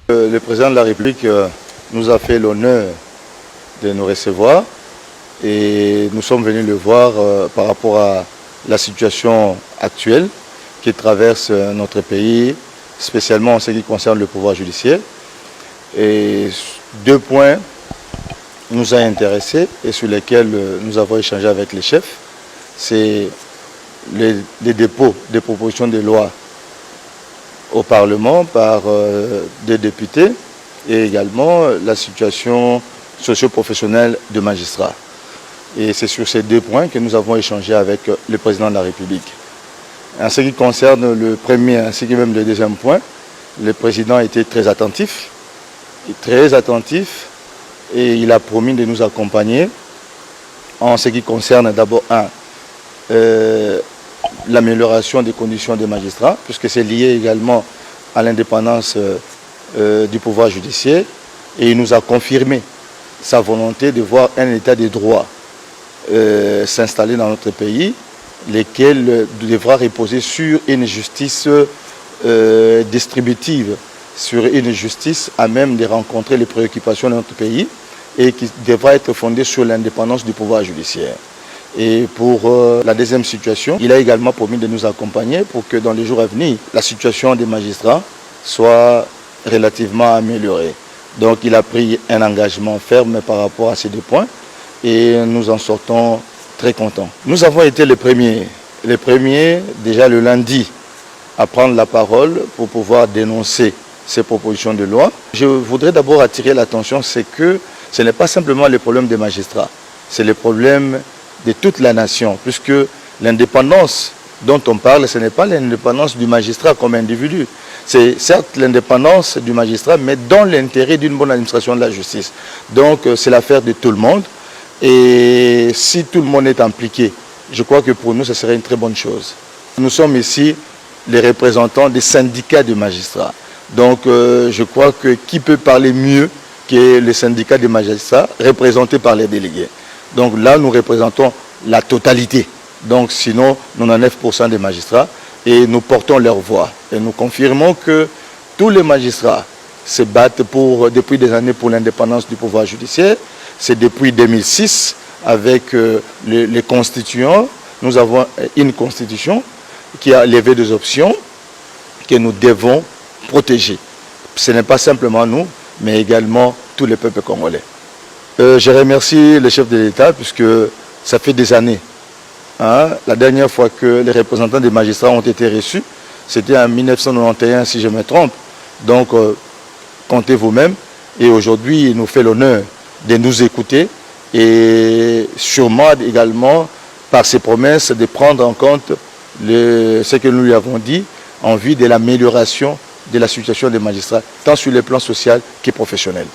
Le président de la République nous a fait l'honneur de nous recevoir et nous sommes venus le voir par rapport à la situation actuelle qui traverse notre pays, spécialement en ce qui concerne le pouvoir judiciaire. Et deux points nous ont intéressés et sur lesquels nous avons échangé avec les chefs. C'est les dépôts des propositions de loi au Parlement par des députés et également la situation socio-professionnelle de magistrats. Et c'est sur ces deux points que nous avons échangé avec le président de la République. En ce qui concerne le premier ainsi que même le deuxième point, le président a été très attentif et il a promis de nous accompagner en ce qui concerne d'abord l'amélioration des conditions des magistrats, puisque c'est lié également à l'indépendance du pouvoir judiciaire. Et il nous a confirmé sa volonté de voir un état de droit s'installer dans notre pays, lequel devra reposer sur une justice distributive, sur une justice à même de rencontrer les préoccupations de notre pays et qui devra être fondée sur l'indépendance du pouvoir judiciaire. Et pour la deuxième situation, il a également promis de nous accompagner pour que dans les jours à venir, la situation des magistrats soit relativement améliorée. Donc il a pris un engagement ferme par rapport à ces deux points et nous en sortons très contents. Nous avons été les premiers déjà le lundi à prendre la parole pour pouvoir dénoncer ces propositions de loi. Je voudrais d'abord attirer l'attention, c'est que ce n'est pas simplement le problème des magistrats, c'est le problème de toute la nation, puisque l'indépendance dont on parle, ce n'est pas l'indépendance du magistrat comme individu. C'est certes l'indépendance du magistrat, mais dans l'intérêt d'une bonne administration de la justice. Donc c'est l'affaire de tout le monde. Et si tout le monde est impliqué, je crois que pour nous, ce serait une très bonne chose. Nous sommes ici les représentants des syndicats de magistrats. Donc je crois que qui peut parler mieux que les syndicats des magistrats représentés par les délégués. Donc là, nous représentons la totalité. Donc sinon, 99% des magistrats et nous portons leur voix. Et nous confirmons que tous les magistrats se battent depuis des années pour l'indépendance du pouvoir judiciaire. C'est depuis 2006 avec les constituants. Nous avons une constitution qui a levé des options que nous devons protéger. Ce n'est pas simplement nous, mais également tous les peuples congolais. Je remercie le chef de l'État puisque ça fait des années. La dernière fois que les représentants des magistrats ont été reçus, c'était en 1991 si je me trompe. Donc comptez vous-même. Et aujourd'hui, il nous fait l'honneur de nous écouter et sûrement également par ses promesses de prendre en compte ce que nous lui avons dit en vue de l'amélioration de la situation des magistrats, tant sur le plan social que professionnel.